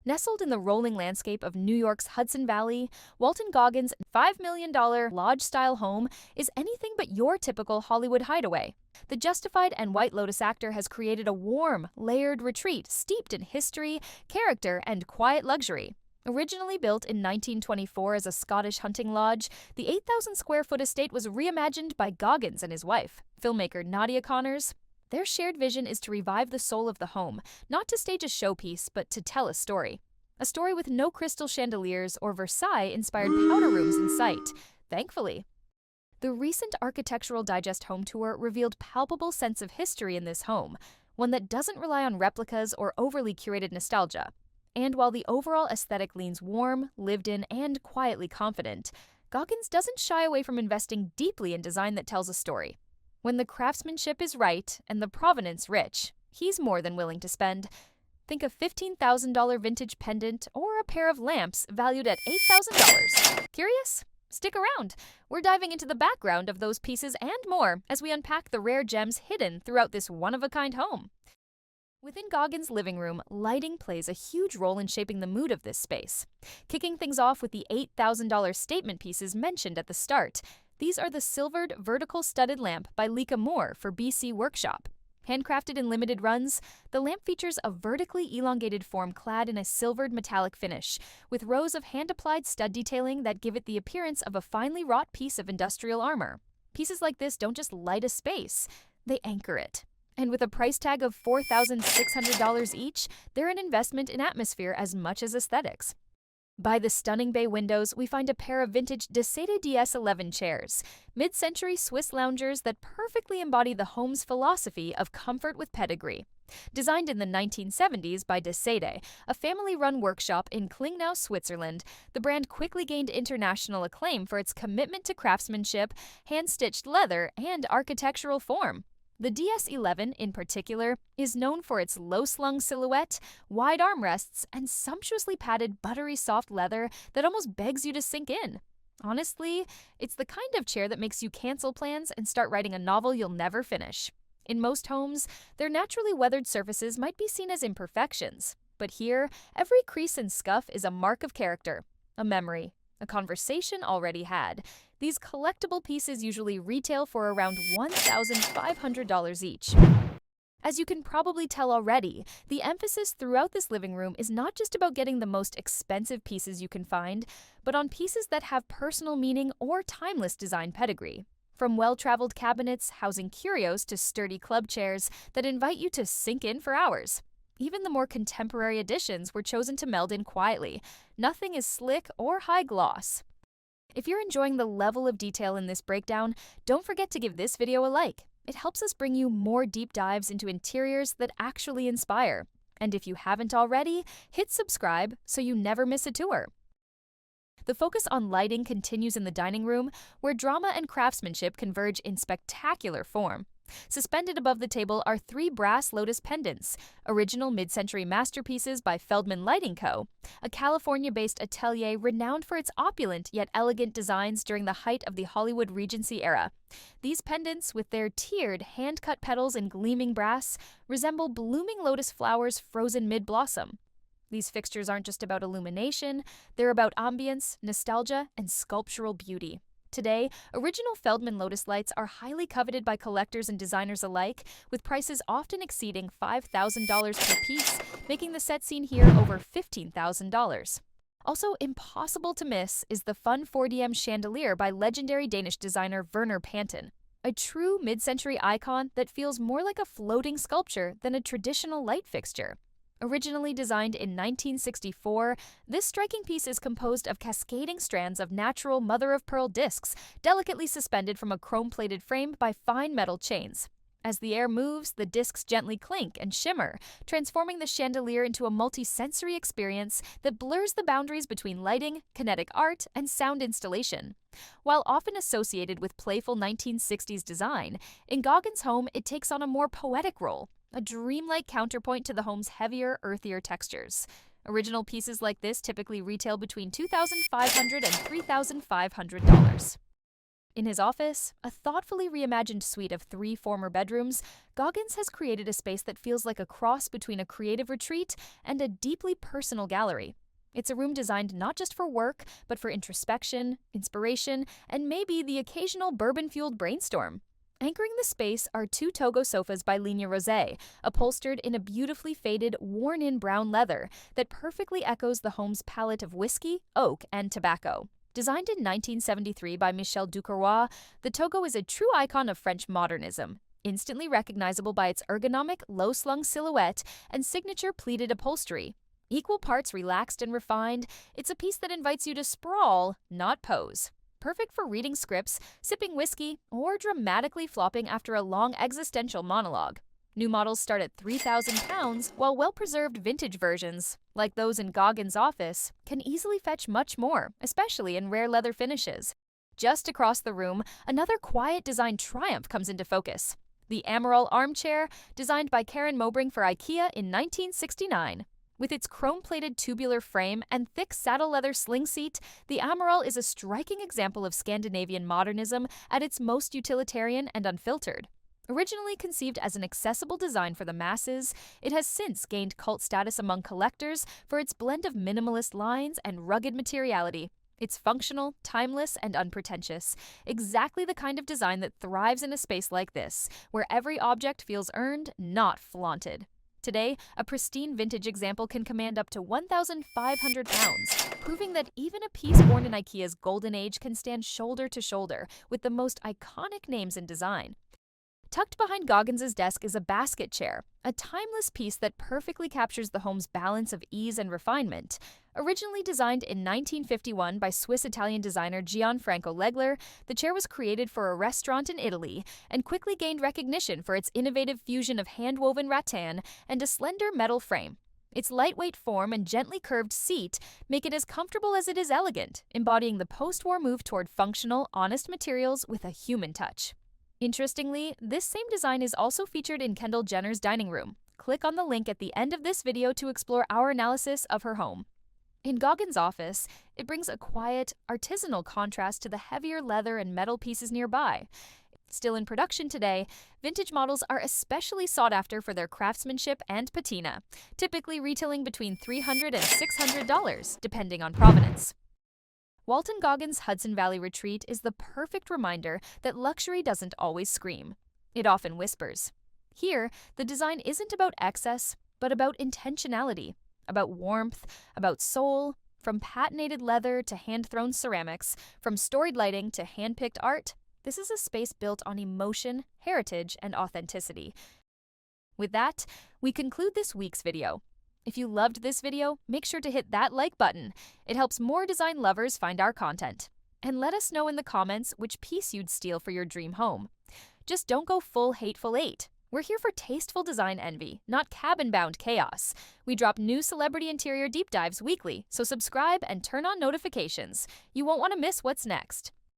Nestled in the rolling landscape of New York's Hudson Valley, Walton Goggins' $5 million lodge-style home is anything but your typical Hollywood hideaway. The justified and White Lotus actor has created a warm, layered retreat steeped in history, character, and quiet luxury. Originally built in 1924 as a Scottish hunting lodge, the 8,000-square-foot estate was reimagined by Goggins and his wife, filmmaker Nadia Conners. Their shared vision is to revive the soul of the home, not to stage a showpiece, but to tell a story. A story with no crystal chandeliers or Versailles-inspired powder rooms in sight, thankfully. The recent Architectural Digest home tour revealed palpable sense of history in this home, one that doesn't rely on replicas or overly curated nostalgia. And while the overall aesthetic leans warm, lived in, and quietly confident, Goggins doesn't shy away from investing deeply in design that tells a story. When the craftsmanship is right and the provenance rich, he's more than willing to spend. Think a $15,000 vintage pendant or a pair of lamps valued at $8,000. Curious? Stick around. We're diving into the background of those pieces and more as we unpack the rare gems hidden throughout this one-of-a-kind home. Within Goggins' living room, lighting plays a huge role in shaping the mood of this space. Kicking things off with the $8,000 statement pieces mentioned at the start, these are the silvered vertical studded lamp by Lika Moore for BC Workshop. Handcrafted in limited runs, the lamp features a vertically elongated form clad in a silvered metallic finish, with rows of hand-applied stud detailing that give it the appearance of a finely wrought piece of industrial armor. Pieces like this don't just light a space, they anchor it. And with a price tag of $4,600 each, they're an investment in atmosphere as much as aesthetics. By the stunning bay windows, we find a pair of vintage Sede DS11 chairs, mid-century Swiss loungers that perfectly embody the home's philosophy of comfort with pedigree. Designed in the 1970s by Sede, a family-run workshop in Klingnau, Switzerland, the brand quickly gained international acclaim for its commitment to craftsmanship, hand-stitched leather, and architectural form. The DS11, in particular, is known for its low-slung silhouette, wide armrests, and sumptuously padded buttery soft leather that almost begs you to sink in. Honestly, it's the kind of chair that makes you cancel plans and start writing a novel you'll never finish. In most homes, their naturally weathered surfaces might be seen as imperfections, but here, every crease and scuff is a mark of character, a memory, a conversation already had. These collectible pieces usually retail for around $1,500 each. As you can probably tell already, the emphasis throughout this living room is not just about getting the most expensive pieces you can find, but on pieces that have personal meaning or timeless design pedigree. From well-traveled cabinets housing curios to sturdy club chairs that invite you to sink in for hours. Even the more contemporary additions were chosen to meld in quietly. Nothing is slick or high gloss. If you're enjoying the level of detail in this breakdown, don't forget to give this video a like. It helps us bring you more deep dives into interiors that actually inspire. And if you haven't already, hit subscribe so you never miss a tour. The focus on lighting continues in the dining room, where drama and craftsmanship converge in spectacular form. Suspended above the table are 3 brass lotus pendants, original mid-century masterpieces by Feldman Lighting Co., a California-based atelier renowned for its opulent yet elegant designs during the height of the Hollywood Regency era. These pendants, with their tiered, hand-cut petals in gleaming brass, resemble blooming lotus flowers frozen mid-blossom. These fixtures aren't just about illumination, they're about ambience, nostalgia, and sculptural beauty. Today, original Feldman Lotus lights are highly coveted by collectors and designers alike, with prices often exceeding $5,000 per piece, making the set seen here over $15,000. Also impossible to miss is the fun 4DM chandelier by legendary Danish designer Verner Panton, a true mid-century icon that feels more like a floating sculpture than a traditional light fixture. Originally designed in 1964, this striking piece is composed of cascading strands of natural mother-of-pearl discs, delicately suspended from a chrome-plated frame by fine metal chains. As the air moves, the discs gently clink and shimmer, transforming the chandelier into a multi-sensory experience that blurs the boundaries between lighting, kinetic art, and sound installation. While often associated with playful 1960s design, in Goggins' home it takes on a more poetic role, a dreamlike counterpoint to the home's heavier, earthier textures. Original pieces like this typically retail between $2,500 and $3,500. In his office, a thoughtfully reimagined suite of 3 former bedrooms, Goggins has created a space that feels like a cross between a creative retreat and a deeply personal gallery. It's a room designed not just for work, but for introspection, inspiration, and maybe the occasional bourbon-fueled brainstorm. Anchoring the space are 2 Togo sofas by Ligne Rosé, upholstered in a beautifully faded, worn-in brown leather that perfectly echoes the home's palette of whiskey, oak, and tobacco. Designed in 1973 by Michel Ducrot, the Togo is a true icon of French modernism, instantly recognizable by its ergonomic, low-slung silhouette and signature pleated upholstery. Equal parts relaxed and refined, it's a piece that invites you to sprawl, not pose. Perfect for reading scripts, sipping whiskey, or dramatically flopping after a long existential monologue. New models start at £3,000, while well-preserved vintage versions, like those in Goggins' office, can easily fetch much more, especially in rare leather finishes. Just across the room, another quiet design triumph comes into focus. The Amaral armchair, designed by Karen Mobring for IKEA in 1969. With its chrome-plated tubular frame and thick saddle leather sling seat, the Amaral is a striking example of Scandinavian modernism at its most utilitarian and unfiltered. Originally conceived as an accessible design for the masses, it has since gained cult status among collectors for its blend of minimalist lines and rugged materiality. It's functional, timeless, and unpretentious, exactly the kind of design that thrives in a space like this, where every object feels earned, not flaunted. Today, a pristine vintage example can command up to £1,500, proving that even a piece born in IKEA's golden age can stand shoulder to shoulder with the most iconic names in design. Tucked behind Goggins' desk is a basket chair, a timeless piece that perfectly captures the home's balance of ease and refinement. Originally designed in 1951 by Swiss-Italian designer Gianfranco Legler, the chair was created for a restaurant in Italy and quickly gained recognition for its innovative fusion of hand-woven rattan and a slender metal frame. Its lightweight form and gently curved seat make it as comfortable as it is elegant, embodying the post-war move toward functional, honest materials with a human touch. Interestingly, this same design is also featured in Kendall Jenner's dining room. Click on the link at the end of this video to explore our analysis of her home. In Goggins' office, it brings a quiet, artisanal contrast to the heavier leather and metal pieces nearby. Still in production today, vintage models are especially sought after for their craftsmanship and patina, typically retailing between $300 and $600, depending on provenance. Walton Goggins' Hudson Valley retreat is the perfect reminder that luxury doesn't always scream. It often whispers. Here, the design isn't about excess, but about intentionality, about warmth, about soul. From patinated leather to hand-thrown ceramics, from storied lighting to hand-picked art, this is a space built on emotion, heritage, and authenticity. With that, we conclude this week's video. If you loved this video, make sure to hit that like button. It helps more design lovers find our content. And let us know in the comments which piece you'd steal for your dream home. Just don't go full Hateful Eight. We're here for tasteful design envy, not cabin-bound chaos. We drop new celebrity interior deep dives weekly, so subscribe and turn on notifications. You won't want to miss what's next.